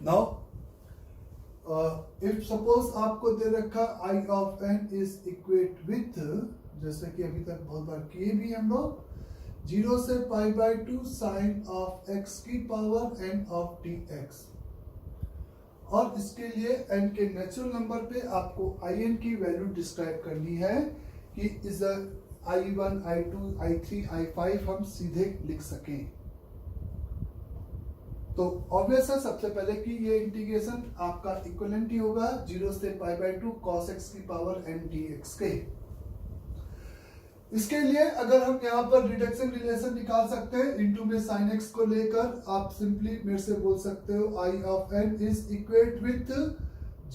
Now if suppose आपको दे रखा I of n is equate with, जैसे कि अभी तक बहुत बार किए भी हम लोग, 0 से pi by 2 sine of x की power n of d x. और इसके लिए n के नेचुरल नंबर पे आपको in की वैल्यू डिस्क्राइब करनी है कि is i1, i2, i3, i5 हम सीधे लिख सकें। तो ऑब्वियस है सबसे पहले कि ये इंटीग्रेशन आपका इक्विवेलेंट ही होगा 0 से पाई बाय 2 cos x की पावर n dx के। इसके लिए अगर हम यहाँ पर रिडक्शन रिलेशन निकाल सकते हैं इनटू में sin x को लेकर, आप सिंपली मेरे से बोल सकते हो i of n is equate with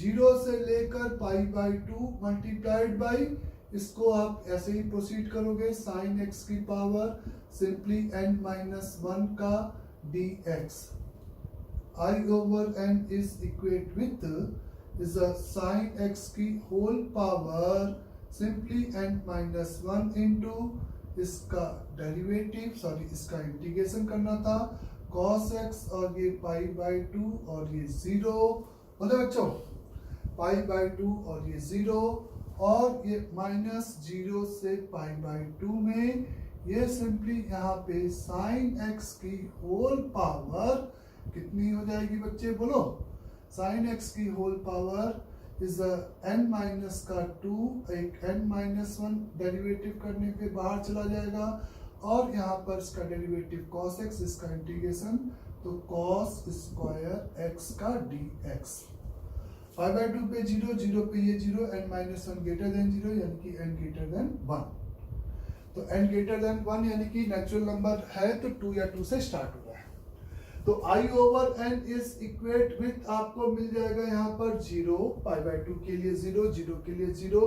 0 से लेकर पाई बाय 2 मल्टीप्लाइड बाय, इसको आप ऐसे ही प्रोसीड करोगे sin x की पावर सिंपली n माइनस 1 का dx। i over n is equate with is sin x की whole power simply n minus 1 into इसका डेरिवेटिव, सॉरी इसका इंटीग्रेशन करना था cos x, और ये पाई बाय 2 और ये 0 बोले बच्चों, पाई बाय 2 और ये 0, और ये माइनस 0 से पाई बाय 2 में ये सिंपली यहाँ पे sin x की होल पावर कितनी हो जाएगी बच्चे बोलो, sin x की whole power is n minus का 2, एक n माइनस 1 डेरिवेटिव करने पे बाहर चला जाएगा, और यहाँ पर इसका डेरिवेटिव cos x, इसका इंटीग्रेशन तो cos स्क्वायर x का dx। पाई बाय 2 पे 0, 0 पे ये 0, n माइनस 1 ग्रेटर देन 0 यानी कि n ग्रेटर देन 1। तो n ग्रेटर देन 1 यानी कि नेचुरल नंबर है तो 2 या 2 से स्टार्ट हुआ है, तो i over n is equate with आपको मिल जाएगा यहाँ पर 0, पाई बाय 2 के लिए 0, 0 के लिए 0,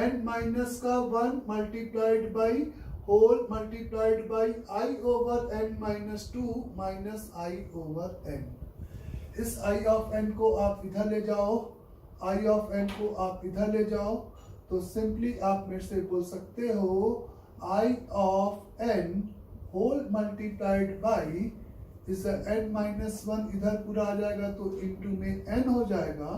n माइनस का 1 multiplied by whole multiplied by i over n minus 2 minus i over n। इस i ऑफ n को आप इधर ले जाओ, i ऑफ n को आप इधर ले जाओ, तो सिंपली आप मेरे से बोल सकते हो i of n whole multiplied by इस n माइनस 1 इधर पूरा आ जाएगा तो इंटू में n हो जाएगा,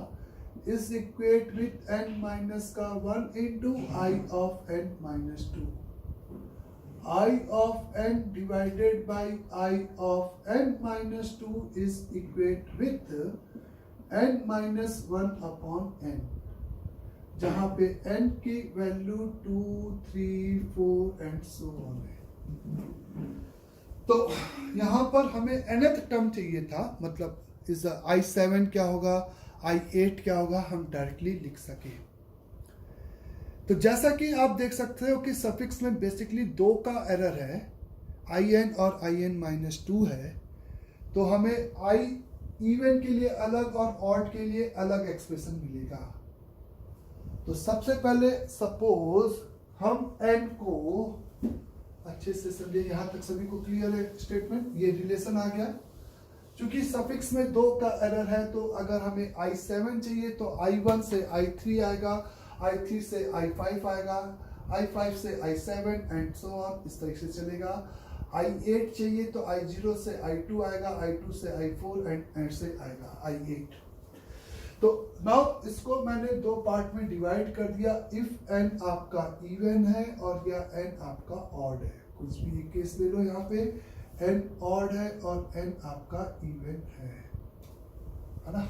इस इक्वेट विथ n माइनस का 1 into i of n minus 2। i of n divided by i of n minus 2 is equate with n minus 1 upon n, जहां पे n की वैल्यू 2, 3, 4 एंड सो ऑन है। तो यहाँ पर हमें nth टर्म चाहिए था, मतलब इस i7 क्या होगा, i8 क्या होगा, हम डायरेक्टली लिख सके। तो जैसा कि आप देख सकते हो कि सफिक्स में बेसिकली 2 का एरर है, in और in माइनस 2 है, तो हमें i इवन के लिए अलग और ऑड के लिए अलग एक्सप्रेशन मिलेगा। तो सबसे पहले सपोज हम n को अच्छे से समझे, यहाँ तक सभी को क्लियर है स्टेटमेंट, ये रिलेशन आ गया। चूंकि सफिक्स में 2 का एरर है तो अगर हमें i7 चाहिए तो i1 से i3 आएगा, i3 से i5 आएगा, i5 से i7 एंड सो ऑन, इस तरीके से चलेगा। i8 चाहिए तो i0 से i2 आएगा, i2 से i4 एंड से आएगा i8। तो नाउ इसको मैंने 2 पार्ट में डिवाइड कर दिया, इफ n आपका इवन है और या n आपका ऑड है, कुछ भी एक केस ले लो, यहाँ पे n ऑड है और n आपका इवन है ना।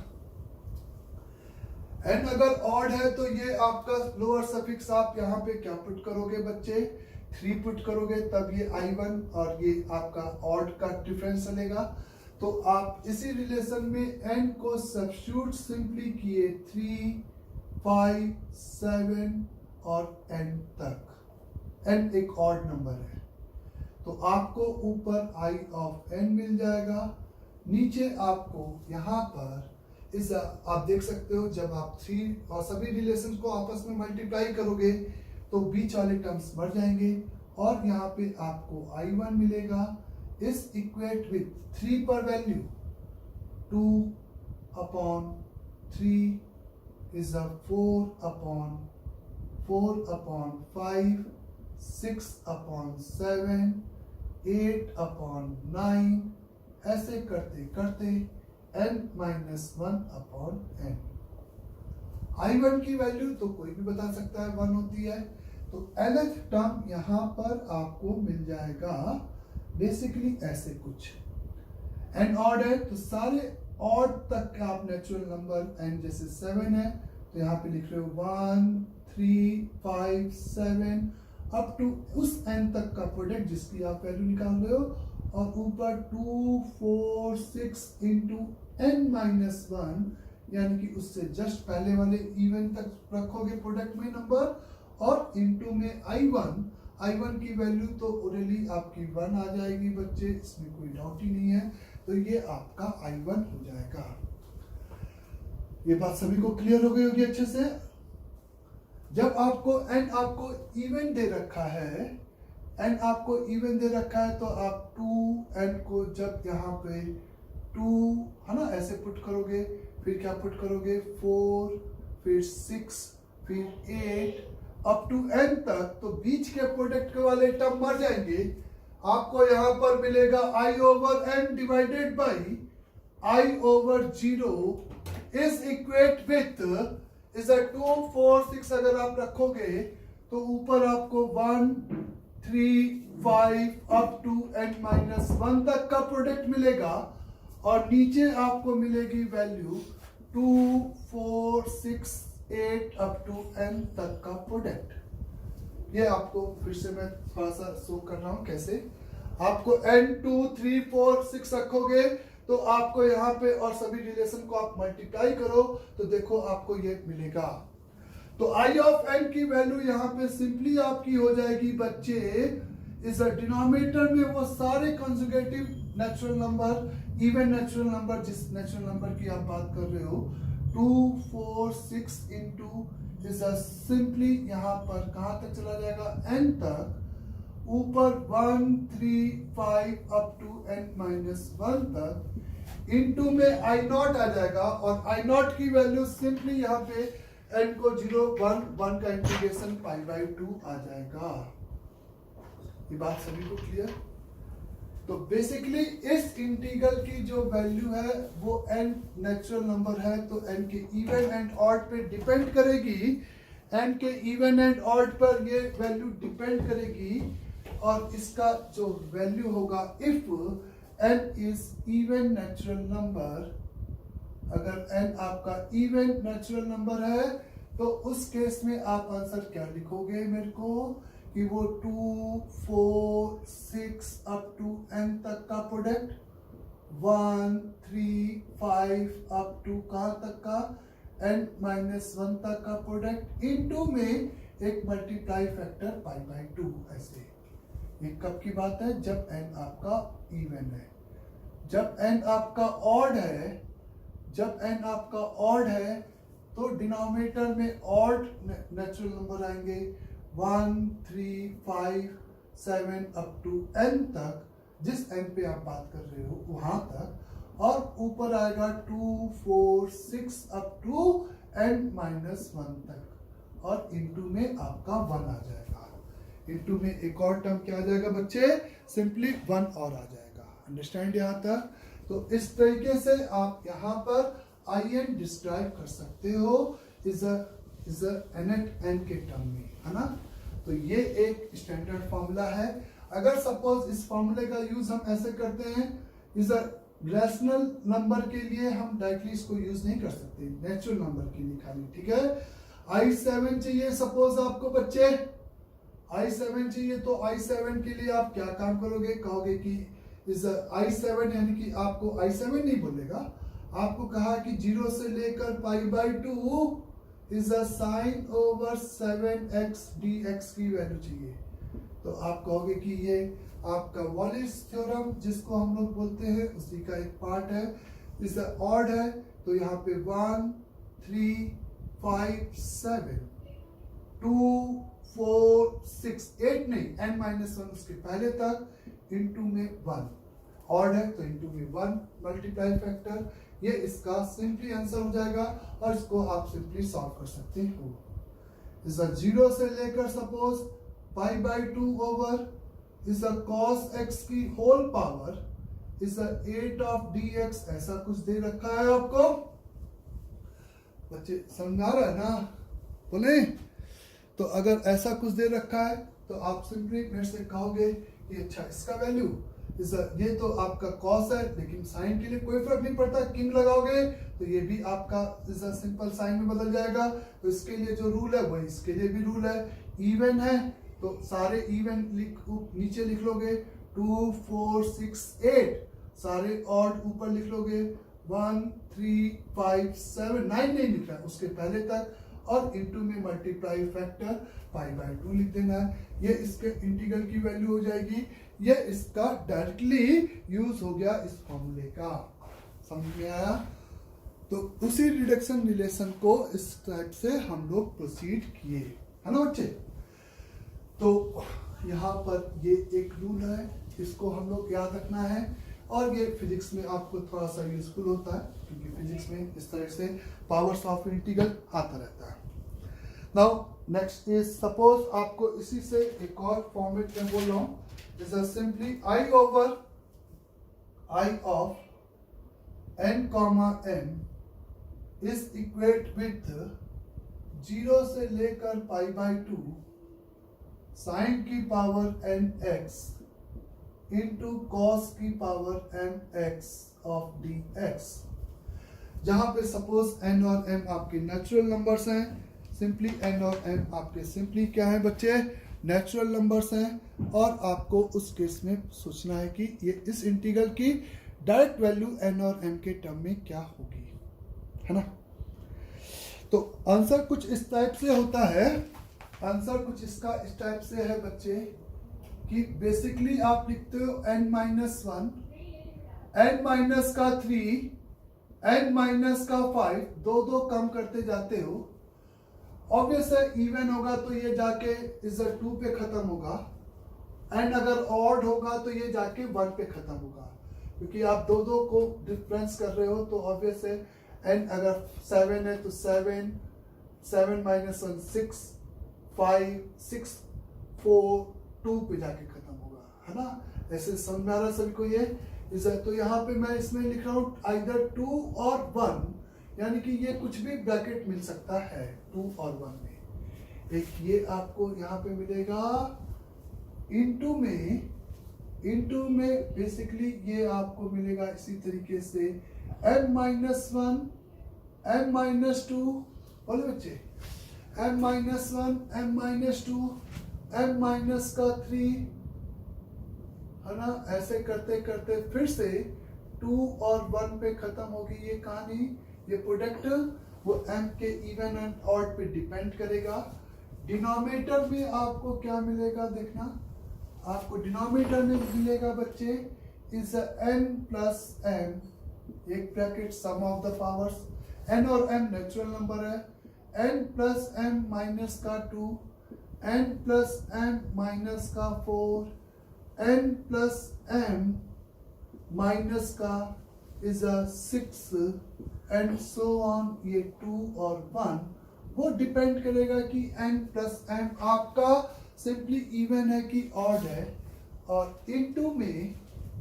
n अगर ऑड है तो ये आपका लोअर सफिक्स आप यहाँ पे क्या पुट करोगे बच्चे, 3 पुट करोगे, तब ये i1 और ये आपका ऑड का डिफरेंस चलेगा। तो आप इसी रिलेशन में n को सब्स्टिट्यूट सिंपली किए 3, 5, 7 और n तक, n एक ऑड नंबर है, तो आपको ऊपर i ऑफ n मिल जाएगा, नीचे आपको यहाँ पर इस आप देख सकते हो जब आप 3 और सभी रिलेशन को आपस में मल्टीप्लाई करोगे तो बीच वाले टर्म्स बढ़ जाएंगे, और यहाँ पे आपको i1 मिलेगा, इस इक्वेट विथ 3 पर value 2 upon 3 is 4 upon 5, 6 upon 7, 8 upon 9, ऐसे करते करते n minus 1 upon n। I1 की वैल्यू तो कोई भी बता सकता है 1 होती है, तो nth टर्म यहाँ पर आपको मिल जाएगा बेसिकली ऐसे कुछ। n ऑड है तो सारे ऑड तक का आप नेचुरल नंबर n जैसे 7 है तो यहाँ पे लिख रहे हो 1 3 5 7 अप टू उस n तक का प्रोडक्ट जिसकी आप वैल्यू निकाल रहे हो, और ऊपर 2 4 6 इंटू n माइनस 1 यानी कि उससे जस्ट पहले वाले इवन तक रखोगे प्रोडक्ट में नंबर, और इंटू में I1 की वैल्यू तो ओरली आपकी 1 आ जाएगी बच्चे, इसमें कोई डाउट ही नहीं है, तो ये आपका I1 हो जाएगा। ये बात सभी को क्लियर हो गई होगी अच्छे से। जब आपको n आपको इवन दे रखा है, n आपको इवन दे रखा है, तो आप 2n को जब यहाँ पे 2 है ना ऐसे पुट करोगे, फिर क्या पुट करोगे 4 फिर 6 फिर 8 अप टू n तक, तो बीच के प्रोडक्ट के वाले टर्म मर जाएंगे। आपको यहाँ पर मिलेगा I over n divided by I over 0 is equate with is 2 4 6 अगर आप रखोगे तो ऊपर आपको 1 3 5 अप टू n माइनस 1 तक का प्रोडक्ट मिलेगा, और नीचे आपको मिलेगी वैल्यू 2 4 6 8 अप टू n तक का प्रोडक्ट। ये आपको फिर से मैं थोड़ा सा शो कर रहा हूं कैसे। आपको n 2 3 4 6 रखोगे तो आपको यहाँ पे और सभी रिलेशन को आप मल्टीप्लाई करो तो देखो आपको ये मिलेगा। तो I ऑफ n की वैल्यू यहाँ पे सिंपली आपकी हो जाएगी बच्चे, इस डिनोमिनेटर में वो सारे conjugative natural number, even natural number, जिस नेचुरल नंबर की आप बात कर रहे हो, 2 4 6 इंटू इज सिंपली यहाँ पर कहाँ तक चला जाएगा n तक, ऊपर 1 3 5 अप टू n माइनस 1 तक, इंटू में I नॉट आ जाएगा, और I नॉट की वैल्यू सिंपली यहाँ पे n को 0 1 1 का इंटीग्रेशन पाई बाई 2 आ जाएगा। ये बात सभी को क्लियर? तो बेसिकली इस इंटीग्रल की जो वैल्यू है वो n नेचुरल नंबर है, तो n के इवन एंड ऑड पे डिपेंड करेगी, n के इवन एंड ऑड पर ये वैल्यू डिपेंड करेगी, और इसका जो वैल्यू होगा if n is even natural number, अगर n आपका इवन नेचुरल नंबर है तो उस केस में आप आंसर क्या लिखोगे मेरे को कि वो 2 4 6 अप टू n तक का प्रोडक्ट, 1 3 5 अप टू कहाँ तक का n माइनस 1 तक का प्रोडक्ट, इनटू में एक मल्टीप्लाई फैक्टर पाई बाई 2। ऐसे ये कब की बात है? जब n आपका इवन है। जब n आपका ऑड है, जब n आपका ऑड है तो डिनोमिनेटर में ऑड नेचुरल नंबर आएंगे 1 3 5 7 अप टू n तक, जिस n पे आप बात कर रहे हो वहां तक, और ऊपर आएगा 2 4 6 अप टू n माइनस 1 तक, और इनटू में आपका 1 आ जाएगा। इनटू में एक और टर्म क्या आ जाएगा बच्चे? सिंपली 1 और आ जाएगा। अंडरस्टैंड यहाँ तक? तो इस तरीके से आप यहाँ पर IN डिस्क्राइब कर सकते हो इज n के टर्म में, है ना? तो ये एक स्टैंडर्ड फॉर्मूला है। अगर सपोज इस फॉर्मूले का यूज हम ऐसे करते हैं, इज रैशनल नंबर के लिए हम डायरेक्टली इसको यूज नहीं कर सकते, नेचुरल नंबर के लिए खाली, ठीक है? I7 चाहिए सपोज आपको बच्चे, I7 चाहिए, तो I7 के लिए आप क्या काम करोगे? कहोगे कि इस I7 यानी कि आपको I7 नहीं बोलेगा, आपको कहा कि 0 से लेकर pi by 2 is a sine over 7x dx की वैल्यू चाहिए, तो आप कहोगे कि ये आपका वॉलिस थ्योरम जिसको हम लोग बोलते हैं उसी का एक पार्ट है। इस ऑड है तो यहाँ पे 1 3 5 7 2 4 6 8 नहीं, n माइनस 1 उसके पहले तक, इंटू में 1, ऑड है तो इंटू में 1 मल्टीप्लाई फैक्टर, ये इसका सिंपली आंसर हो जाएगा, और इसको आप सिंपली सॉल्व कर सकते हो। इस 0 से लेकर सपोज पाई बाई 2 ओवर इस cos x की whole power is 8 of dx, ऐसा कुछ दे रखा है आपको। बच्चे समझ आ रहा है ना, बोले? तो अगर ऐसा कुछ दे रखा है तो आप सिंपली मेरे से कहोगे कि अच्छा इसका वैल्यू ये तो आपका कॉस है, लेकिन साइन के लिए कोई फर्क नहीं पड़ता, किंग लगाओगे तो ये भी आपका सिंपल साइन में बदल जाएगा। तो इसके लिए जो रूल है वही इसके लिए भी रूल है। इवन है तो सारे इवन नीचे लिख लोगे, 2 4 6 8, सारे ऑड ऊपर लिख लोगे, 1 3 5 7 9 नहीं लिखना है उसके पहले तक, और इनटू में मल्टीप्लाई फैक्टर π/2 लिख देना है। ये इसके इंटीग्रल की वैल्यू हो जाएगी। ये इसका डायरेक्टली यूज हो गया इस फॉर्मूले का, समझ में आया? तो उसी रिडक्शन रिलेशन को इस टाइप से हम लोग प्रोसीड किए, है ना बच्चे? तो यहाँ पर ये एक रूल है, इसको हम लोग याद रखना है, और ये फिजिक्स में आपको थोड़ा सा यूजफुल होता है, क्योंकि फिजिक्स में इस तरह से पावर्स ऑफ इंटीग्रल आता रहता है। नाउ नेक्स्ट इज, सपोज आपको इसी से एक और फॉर्मेट में बोल रहा हूँ, जैसा simply i over i of n comma n is equate with 0 से लेकर π/2 साइन की पावर nx इंटू कॉस की पावर mx ऑफ dx, जहां पे सपोज n और m आपके नेचुरल नंबर्स हैं। सिंपली n और m आपके सिंपली क्या है बच्चे? नेचुरल नंबर्स हैं, और आपको उस केस में सोचना है कि ये इस इंटीग्रल की डायरेक्ट वैल्यू n और m के टर्म में क्या होगी, है ना? तो आंसर कुछ इस टाइप से होता है। आंसर कुछ इसका इस टाइप से है बच्चे कि बेसिकली आप लिखते हो n-1, n-3, n-5, दो कम करते जाते हो। ऑब्वियस है इवन होगा तो ये जाके इस 2 पे खत्म होगा, एंड अगर ऑड होगा तो ये जाके 1 पे खत्म होगा, क्योंकि आप दो को डिफरेंस कर रहे हो। तो ऑब्वियस है एंड अगर 7 है तो 7, 7 - 1 6, 5 6 4 2 पे जाके खत्म होगा, है ना? ऐसे समझ में आ रहा है सभी को ये? तो यहाँ पे मैं इसमें लिख रहा हूँ आइदर 2 और 1, यानी कि ये कुछ भी ब्रैकेट मिल सकता है 2 और 1 में। एक ये आपको यहाँ पे मिलेगा, इनटू में बेसिकली ये आपको मिलेगा इसी तरीके से m-1, m-2, बोले बच्चे, m-1, m-2, m-3, है ना? ऐसे करते करते फिर से 2 और 1 पे खत्म होगी ये कहानी। ये प्रोडक्ट वो m के इवन एंड ऑड पे डिपेंड करेगा। डिनोमिनेटर में आपको क्या मिलेगा देखना, आपको डिनोमिनेटर में मिलेगा बच्चे इज n प्लस m, एक bracket sum of the powers, n और m नेचुरल नंबर है, n प्लस m माइनस का 2, n प्लस m माइनस का 4, n प्लस m माइनस का इज 6 एंड सो ऑन। ये 2 और 1 वो डिपेंड करेगा कि n प्लस m आपका सिंपली इवन है कि ऑड है, और इनटू में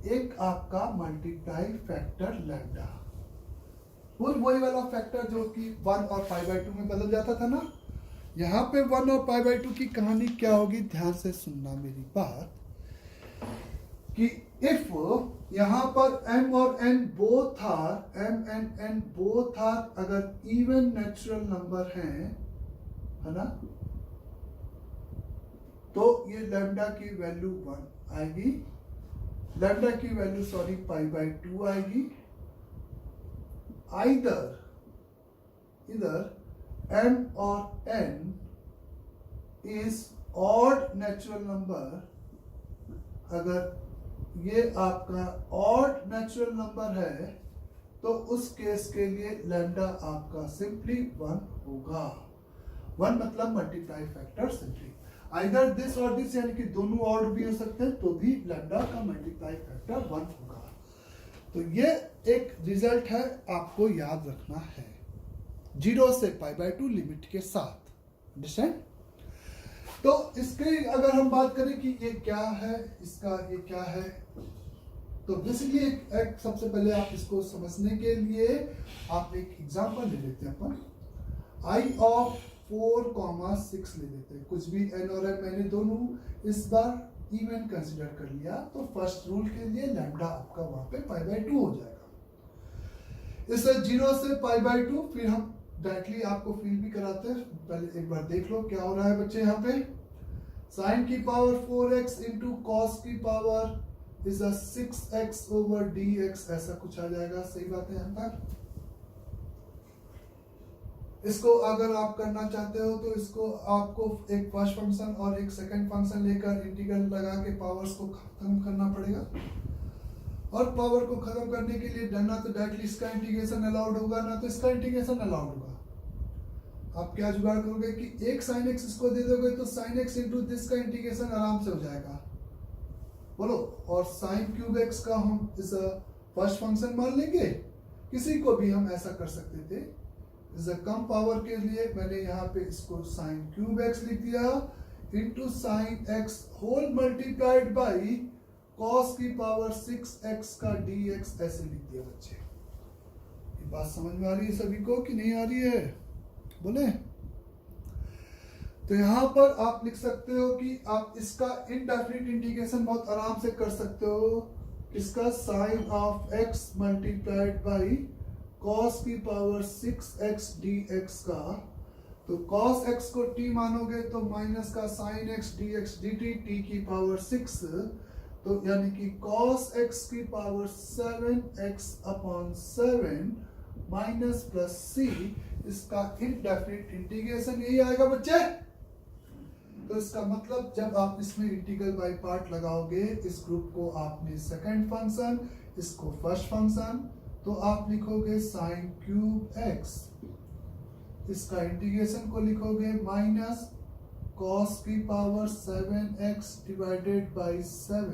एक आपका मल्टीप्लाई फैक्टर लैम्डा, वही वाला फैक्टर जो कि 1 और π/2 में बदल जाता था ना। यहाँ पे 1 और π/2 की कहानी क्या होगी, ध्यान से सुनना मेरी बात, कि इफ यहाँ पर m और n both are, m and n both are अगर इवन नेचुरल नंबर हैं, है ना, तो ये लैम्डा की वैल्यू 1 आएगी, लैम्डा की वैल्यू π/2 आएगी। इधर m और n is odd natural number, अगर ये आपका ऑड नेचुरल नंबर है तो उस केस के लिए लैम्डा आपका सिंपली 1 होगा। 1 मतलब multiply factor simply either this और दिस, यानी कि दोनों ऑड भी हो सकते हैं, तो भी लैम्डा का मल्टीप्लाई फैक्टर 1 होगा। तो ये एक रिजल्ट है, आपको याद रखना है 0 से π/2 लिमिट के साथ। अंडरस्टैंड? तो इसके अगर हम बात करें कि ये क्या है, इसका ये क्या है, तो बेसिकली एक सबसे पहले आप इसको समझने के लिए आप एक एग्जांपल ले लेते हैं अपन आई ऑफ 4,6 ले लेते हैं, कुछ भी n और m मैंने दोनों इस बार इवन कंसिडर कर लिया, तो फर्स्ट रूल के लिए लैम्डा आपका वहां पे π/2 हो जाएगा। इस 0 से π/2 फिर हम डायरेक्टली आपको फील भी कराते हैं, पहले एक बार देख लो क्या हो रहा है बच्चे। यहाँ पे साइन की पावर 4x इंटू कॉस की power is 6x over dx, ऐसा कुछ आ जाएगा। सही बात है। यहाँ तक इसको अगर आप करना चाहते हो तो इसको आपको एक फर्स्ट फंक्शन और एक सेकंड फंक्शन लेकर इंटीग्रल लगा के पावर्स को खत्म करना पड़ेगा, और पावर को खत्म करने के लिए ना तो डायरेक्टली इसका इंटीग्रेशन अलाउड होगा ना तो इसका इंटीग्रेशन अलाउड होगा। आप क्या जुगाड़ करोगे कि एक sin x इसको दे दोगे तो sin x इंटू दिस का इंटीग्रेशन आराम से हो जाएगा, बोलो। और sin क्यूब x का हम इस फर्स्ट फंक्शन मान लेंगे, किसी को भी हम ऐसा कर सकते थे। इस कम पावर के लिए मैंने यहाँ पे इसको sin क्यूब x लिख दिया into sin x whole multiplied by cos की पावर 6x का dx, ऐसे लिख दिया बच्चे। ये बात समझ में आ रही है सभी को कि नहीं आ रही है, बोले। तो यहाँ पर आप लिख सकते हो कि आप इसका इनडेफिनिट इंटीग्रेशन बहुत आराम से कर सकते हो। इसका sin of x multiplied by cos की पावर 6x dx का, तो cos x को t मानोगे तो माइनस का sin x dx dt t की पावर 6, तो यानी कि cos x की power 7x upon 7 minus plus c, इसका इनडेफिनिट इंटीग्रेशन यही आएगा बच्चे। तो इसका मतलब जब आप इसमें इंटीग्रल बाय पार्ट लगाओगे, इस ग्रुप को आपने सेकंड फंक्शन, इसको फर्स्ट फंक्शन, तो आप लिखोगे sin क्यूब x, इसका इंटीग्रेशन को लिखोगे माइनस cos की पावर 7x डिवाइडेड बाई 7,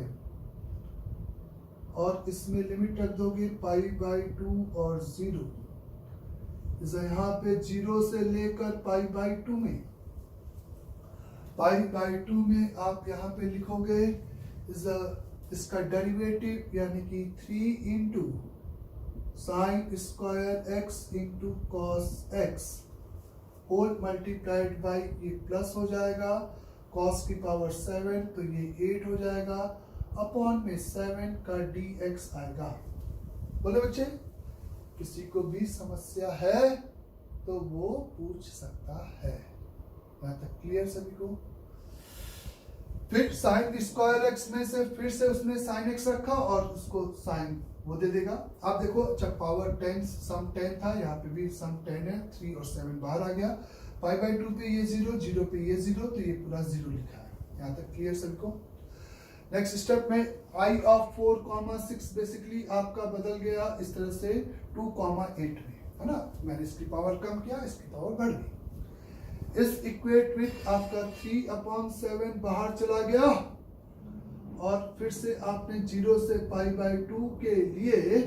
और इसमें लिमिट रख दोगे π/2 और 0। यहाँ पे 0 से लेकर π/2 में, π/2 में आप यहाँ पे लिखोगे इसका डेरिवेटिव यानी कि 3 into sine square x into cos x whole multiplied by, ये प्लस हो जाएगा, cos की पावर 7 तो ये 8 हो जाएगा, अपॉन में 7 का dx आएगा। बोले बच्चे, किसी को भी समस्या है तो वो पूछ सकता है। यहाँ तक क्लियर सभी को। फिर साइन स्क्वायर x में से फिर से उसने साइन x रखा और उसको साइन वो दे देगा। आप देखो जब पावर 10 सम 10 था, यहाँ पे भी सम 10 है, 3 और 7 बाहर आ गया, π/2 पे ये 0, 0 पे ये 0, तो ये पूरा 0 लिखा है। यहाँ तक क्लियर सभी को। नेक्स्ट स्टेप में i ऑफ 4,6 बेसिकली आपका बदल गया इस तरह से 2,8 में, है ना। मैंने इसकी पावर कम किया, इसकी पावर बढ़ गई। इस इक्वेट विथ आपका 3/7 बाहर चला गया, और फिर से आपने 0 से π/2 के लिए,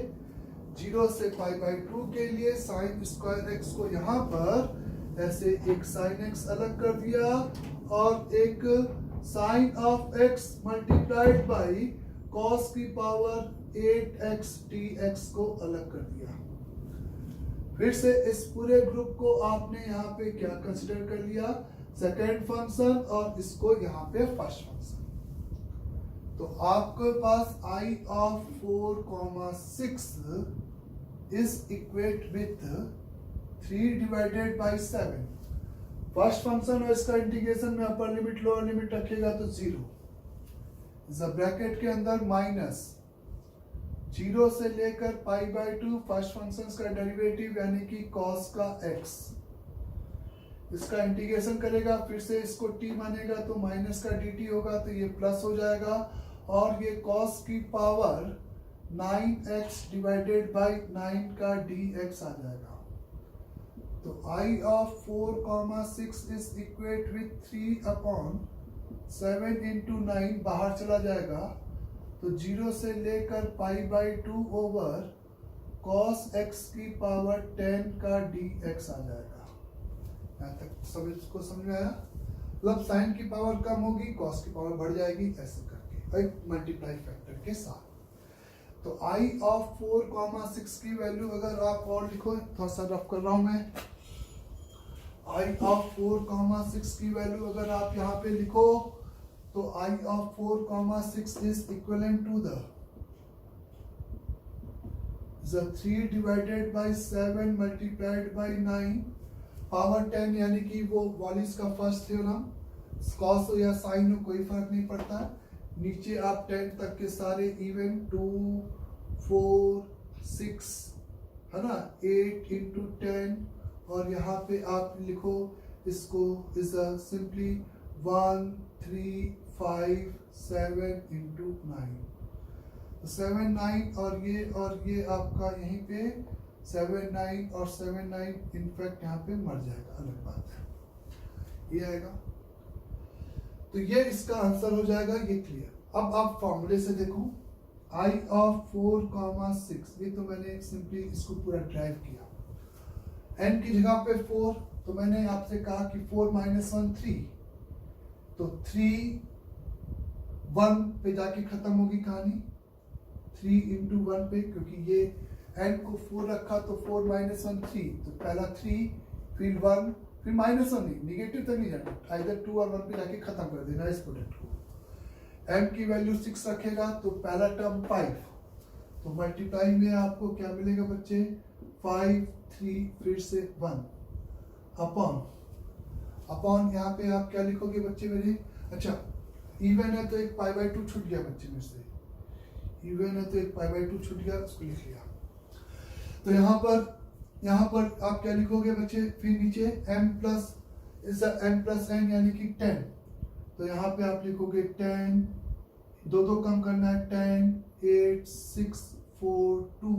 0 से π/2 के लिए साइन स्क्वायर x को यहाँ पर ऐसे एक साइन x अलग कर दिया, और एक sine of x multiplied by cos की पावर 8x dx को अलग कर दिया। फिर से इस पूरे ग्रुप को आपने यहाँ पे क्या कंसिडर कर लिया, सेकेंड फंक्शन, और इसको यहाँ पे फर्स्ट फंक्शन। तो आपके पास i of 4,6 is equate with 3 divided by 7। First function और इसका इंटीग्रेशन में अपर लिमिट लोअर लिमिट रखेगा तो 0, इस ब्रैकेट के अंदर माइनस 0 से लेकर π/2 फर्स्ट फंक्शन का डेरिवेटिव यानी कि cos का x, इसका इंटीग्रेशन करेगा, फिर से इसको t मानेगा तो माइनस का dt होगा, तो ये प्लस हो जाएगा, और ये cos की पावर 9x डिवाइडेड बाई 9 का dx आ जाएगा। तो i of 4,6 is equate with 3/7 into 9 बाहर चला जाएगा, तो 0 से लेकर π/2 ओवर cos x की पावर 10 का dx आ जाएगा। यहाँ तक समझ में आया। मतलब साइन की पावर कम होगी, cos की पावर बढ़ जाएगी, ऐसे करके एक मल्टीप्लाई फैक्टर के साथ। तो आई ऑफ 4,6 की वैल्यू अगर आप और लिखो, थोड़ा सा रफ कर रहा हूं मैं, आई ऑफ 4,6 की वैल्यू अगर आप यहाँ पे लिखो तो I of 4,6 is equivalent to the 3 divided by 7 multiplied by 9 power 10, यानी कि वो वॉलिस का फर्स्ट थ्योरम, कॉस हो या साइन हो कोई फर्क नहीं पड़ता। नीचे आप 10 तक के सारे इवन 2 4 6 है ना, 8 इंटू 10, और यहाँ पे आप लिखो इसको इज सिंपली 1 3 5 7 इंटू 9, 7 9 और ये आपका यहीं पे 7 9 और 7 9 इनफैक्ट यहाँ पे मर जाएगा, अलग बात है, ये आएगा। तो ये इसका आंसर हो जाएगा, ये क्लियर। अब आप फॉर्मूले से देखो, आई ऑफ 4,6, ये तो मैंने सिंपली इसको पूरा ड्राइव किया, n की जगह पे 4, तो मैंने आपसे कहा कि 4 - 1 3, तो 3 1 पे जाके खत्म होगी कहानी, 3 इंटू 1 पे, क्योंकि ये n को 4 रखा तो 4 - 1 3, तो पहला 3 फिर 1 फिर -1 नहीं, निगेटिव तक नहीं जाना, आइदर 2 और 1 पे जाके खत्म कर देना इस प्रोडक्ट को। m की वैल्यू 6 रखेगा तो पहला टर्म 5, तो मल्टीप्लाई में आपको क्या मिलेगा बच्चे, 5 3 फिर से 1 अपॉन यहाँ पे आप क्या लिखोगे बच्चे मेरे, अच्छा इवन है तो एक π/2 छूट गया बच्चे मेरे से, इवन है तो एक π/2 छूट गया, उसको लिख लिया। तो यहाँ पर आप क्या लिखोगे बच्चे, फिर नीचे m प्लस n यानी कि 10, तो यहाँ पे आप लिखोगे 10, दो कम करना है, 10 8 6 4 2,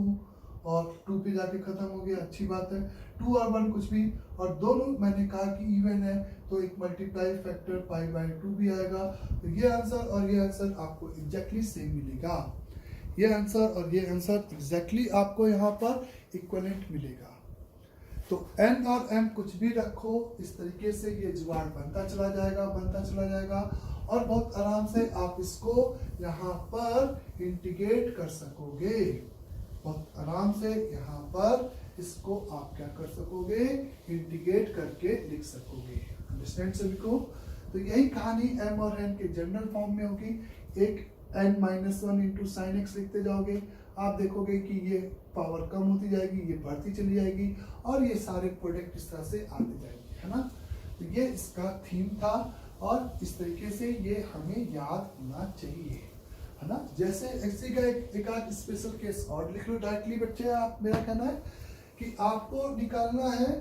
और 2 पे जाके खत्म हो गया, अच्छी बात है। 2 और 1 कुछ भी, और दोनों मैंने कहा कि इवन है तो एक मल्टीप्लाई फैक्टर π/2 भी आएगा। तो ये आंसर और ये आंसर आपको एग्जैक्टली सेम मिलेगा, ये आंसर और ये आंसर एग्जैक्टली आपको यहाँ पर इक्विवेलेंट मिलेगा। तो n और m कुछ भी रखो, इस तरीके से ये जुगाड़ बनता चला जाएगा, और बहुत आराम से आप इसको यहाँ पर इंटीग्रेट कर सकोगे, बहुत आराम से यहाँ पर इसको आप क्या कर सकोगे, इंटीग्रेट करके लिख सकोगे। अंडरस्टैंड सभी को? तो यही कहानी m और n के जनरल फॉर्म में होगी। एक n - 1 इंटू साइन एक्स लिखते जाओगे, आप देखोगे कि ये पावर कम होती जाएगी, ये बढ़ती चली जाएगी, और ये सारे प्रोडक्ट इस तरह से आते जाएंगे, है ना। तो ये इसका थीम था, और इस तरीके से ये हमें याद होना चाहिए, है ना। जैसे इसी का एक आध स्पेशल केस और लिख लो डायरेक्टली बच्चे। आप, मेरा कहना है कि आपको निकालना है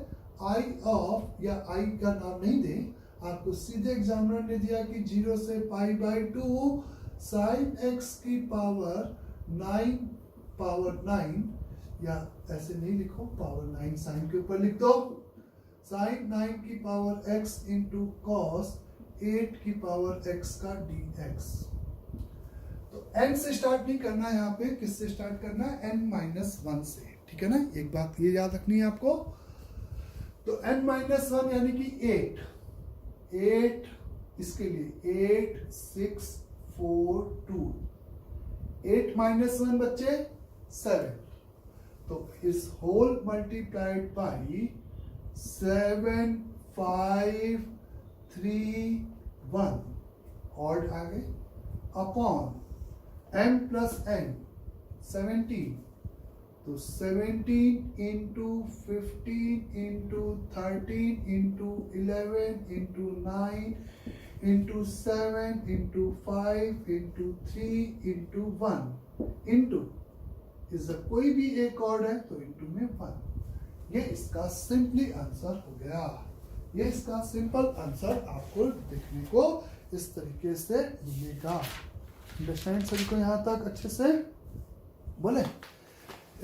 आई ऑफ, या आई का नाम नहीं दे, आपको सीधे एग्जामिनर ने दिया कि 0 से π/2 साइन एक्स की पावर 9, या ऐसे नहीं लिखो, पावर 9 साइन के ऊपर लिख दो, साइन 9 की पावर x इंटू कॉस 8 की पावर x का dx। तो n से स्टार्ट नहीं करना है, यहाँ पे किससे स्टार्ट करना है, n - 1 से, ठीक है ना। एक बात ये याद रखनी है आपको। तो n - 1 यानी कि 8 इसके लिए 8 6 4 2, 8 - 1 बच्चे 7, तो इस होल मल्टीप्लाइड बाई 7 5 3 1 ऑड आ गए, अपॉन m प्लस n 17, तो 17 into 15 into 13 into 11 into 9 into 7 into 5 into 3 into 1 into इस कोई भी एक ऑड है तो इंटू में 1। ये इसका सिंपली आंसर हो गया। ये इसका सिंपल आंसर आपको देखने को इस तरीके से मिलेगा। अंडरस्टैंड सभी को यहाँ तक अच्छे से बोले।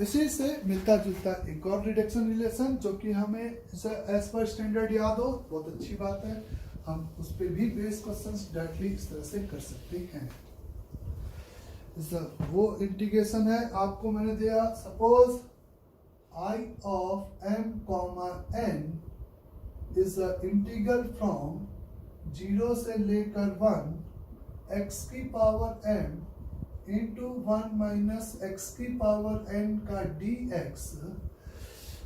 इसी से मिलता जुलता एक और रिडक्शन रिलेशन जो कि हमें एज पर स्टैंडर्ड याद हो, बहुत अच्छी बात है। हम उस पर भी बेस क्वेश्चंस डायरेक्टली इस तरह से कर सकते हैं। वो इंटीग्रेशन है, आपको मैंने दिया suppose I of m comma n is integral from 0 से लेकर 1 x की power m into 1 minus x की पावर n का dx,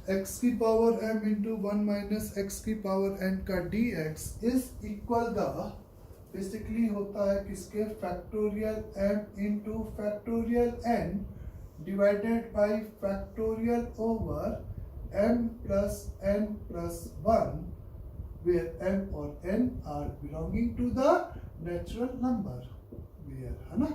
एक्स की power m into 1 minus x की पावर n का dx is equal the, basically होता है किसके, factorial m into factorial n divided by factorial over m plus n plus 1, where m और n are belonging to the natural number, where, है ना।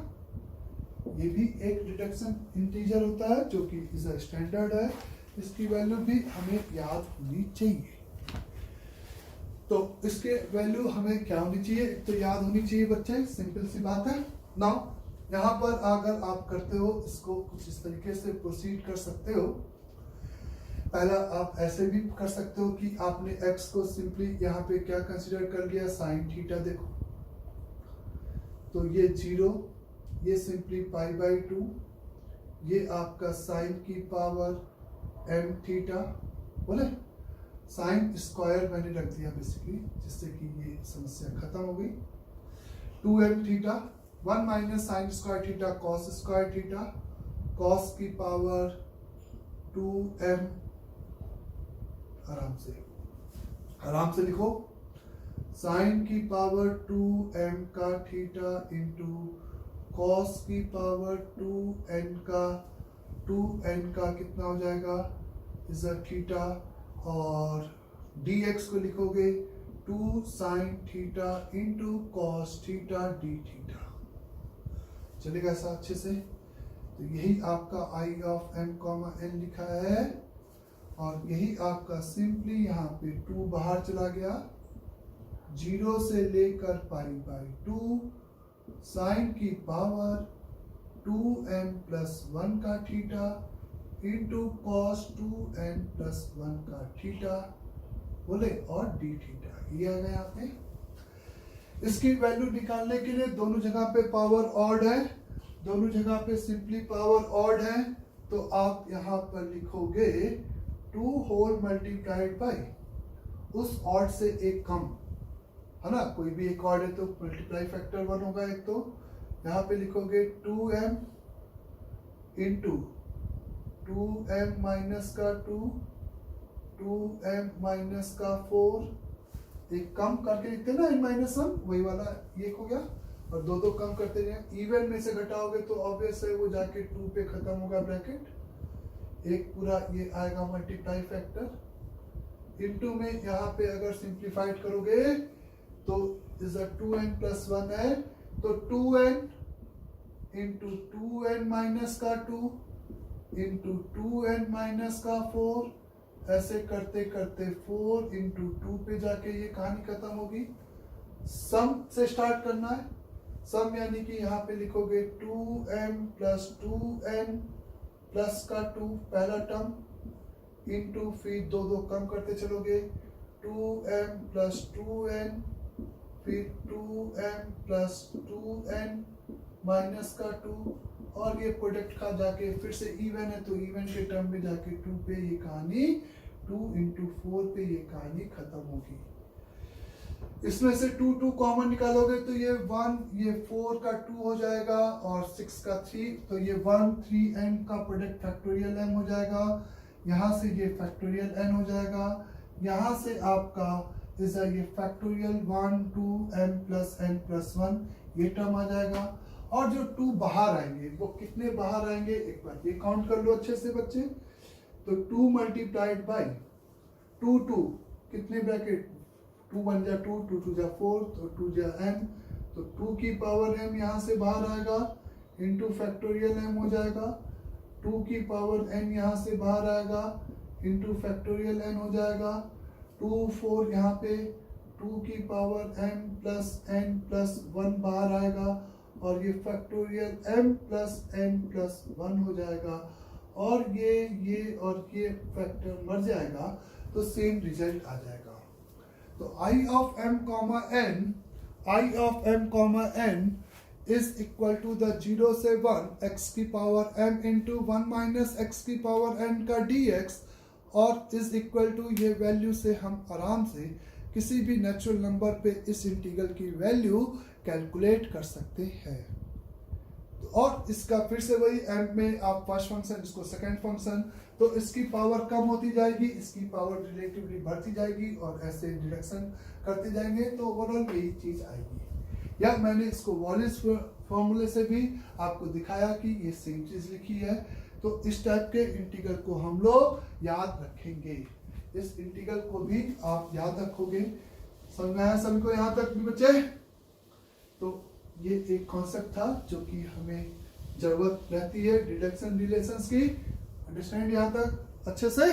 ये भी एक डिडक्शन इंटीजर होता है जो कि इज अ स्टैंडर्ड है, इसकी वैल्यू भी हमें याद होनी चाहिए। तो इसके वैल्यू हमें क्या होनी चाहिए, तो याद होनी चाहिए बच्चे, सिंपल सी बात है। नाउ यहाँ पर अगर आप करते हो इसको कुछ इस तरीके से प्रोसीड कर सकते हो। पहला आप ऐसे भी कर सकते हो कि आपने x को सिंपली यहाँ पे क्या कंसीडर कर लिया, साइन थीटा, देखो तो ये 0, ये सिंपली पाई बाई 2, ये आपका साइन की पावर m थीटा, बोले साइन स्क्वायर मैंने रख दिया बेसिकली, जिससे कि ये समस्या खत्म हो गई। 2m theta, 1 minus sine square theta cos square theta, cos की पावर 2m, आराम से लिखो, साइन की पावर 2m का थीटा इंटू कॉस की पावर 2n का कितना हो जाएगा, इज अ थीटा, और dx को लिखोगे 2 sine theta into cos theta D theta. चलेगा ऐसा अच्छे से। तो यही आपका I of m comma n लिखा है, और यही आपका सिंपली यहाँ पे 2 बाहर चला गया, 0 से लेकर पाई बाई 2 साइन की पावर 2m प्लस 1 का theta into cos 2n plus 1 का थीटा, बोले, और डी थीटा, ये आ गया यहाँ पे। इसकी वैल्यू निकालने के लिए दोनों जगह पे पावर ऑड है, दोनों जगह पे सिंपली पावर ऑड है, तो आप यहाँ पर लिखोगे 2 होल मल्टीप्लाइड बाई उस ऑड से एक कम, है ना, कोई भी एक ऑड है तो मल्टीप्लाई फैक्टर 1 होगा एक, तो यहाँ पे लिखोगे 2m इंटू 2m माइनस का 2, 2m माइनस का 4, एक कम करके लिखते ना n-1, वही वाला ये हो गया, और दो कम करते जाए, इवन में से घटाओगे तो ऑब्वियस है वो जाके 2 पे खत्म होगा ब्रैकेट, एक पूरा ये आएगा मल्टीप्लाई फैक्टर, इनटू में यहाँ पे अगर सिंप्लीफाइड करोगे तो इज अ 2n प्लस 1 है, तो 2n इंटू 2n माइनस का 2 इंटू 2n माइनस का 4, ऐसे करते करते 4 इंटू 2 पे जाके ये कहानी खत्म होगी। सम से स्टार्ट करना है, सम यानी कि यहाँ पे लिखोगे 2m प्लस 2n प्लस का 2 पहला टर्म इंटू फिर दो कम करते चलोगे, 2m प्लस 2n, फिर 2m प्लस 2n माइनस का 2, और ये प्रोडक्ट का जाके फिर से इवन है तो इवन के टर्म में जाके 2 पे ये कहानी, 2 इंटू 4 पे ये कहानी खत्म होगी। इसमें से 2 कॉमन निकालोगे तो ये 1, ये 4 का 2 हो जाएगा, और 6 का 3, तो ये 1 3n का प्रोडक्ट फैक्टोरियल m हो जाएगा, यहाँ से ये फैक्टोरियल n हो जाएगा, यहाँ से आपका इज ये factorial 1 2m plus n plus 1 ये टर्म आ जाएगा, और जो 2 बाहर आएंगे वो कितने बाहर आएंगे एक बार ये काउंट कर लो अच्छे से बच्चे, तो 2 मल्टीप्लाइड बाई 2 कितने ब्रैकेट, 2 1 जा 2, 2 2 जा 4, तो 2 जा m, तो 2 की पावर m यहाँ से बाहर आएगा इंटू फैक्टोरियल m हो जाएगा, 2 की पावर n यहाँ से बाहर आएगा इंटू फैक्टोरियल n हो जाएगा, 2 4 यहाँ पे 2 की power m plus n plus 1 बाहर आएगा, और ये factorial m plus n plus 1 हो जाएगा, और ये और ये फैक्टर मर जाएगा तो सेम रिजल्ट आ जाएगा। तो I of m comma n is equal to the 0 से 1 x की power m into 1 minus x की पावर n का dx, और इज इक्वल टू ये वैल्यू से हम आराम से किसी भी नेचुरल नंबर पे इस इंटीग्रल की वैल्यू कैलकुलेट कर सकते हैं। तो और इसका फिर से वही एम्प में आप फर्स्ट फंक्शन, इसको सेकंड फंक्शन, तो इसकी पावर कम होती जाएगी, इसकी पावर रिलेटिवली बढ़ती जाएगी और ऐसे डिडक्शन करते जाएंगे तो ओवरऑल यही चीज आएगी। या मैंने इसको वॉलिस फॉर्मूले से भी आपको दिखाया कि ये सेम चीज लिखी है। तो इस टाइप के इंटीग्रल को हम लोग याद रखेंगे, इस इंटीग्रल को भी आप याद रखोगे। समझ में आया सभी को यहाँ तक भी बच्चे? तो ये एक कॉन्सेप्ट था जो कि हमें जरूरत रहती है डिडक्शन रिलेशंस की। अंडरस्टैंड यहाँ तक अच्छे से?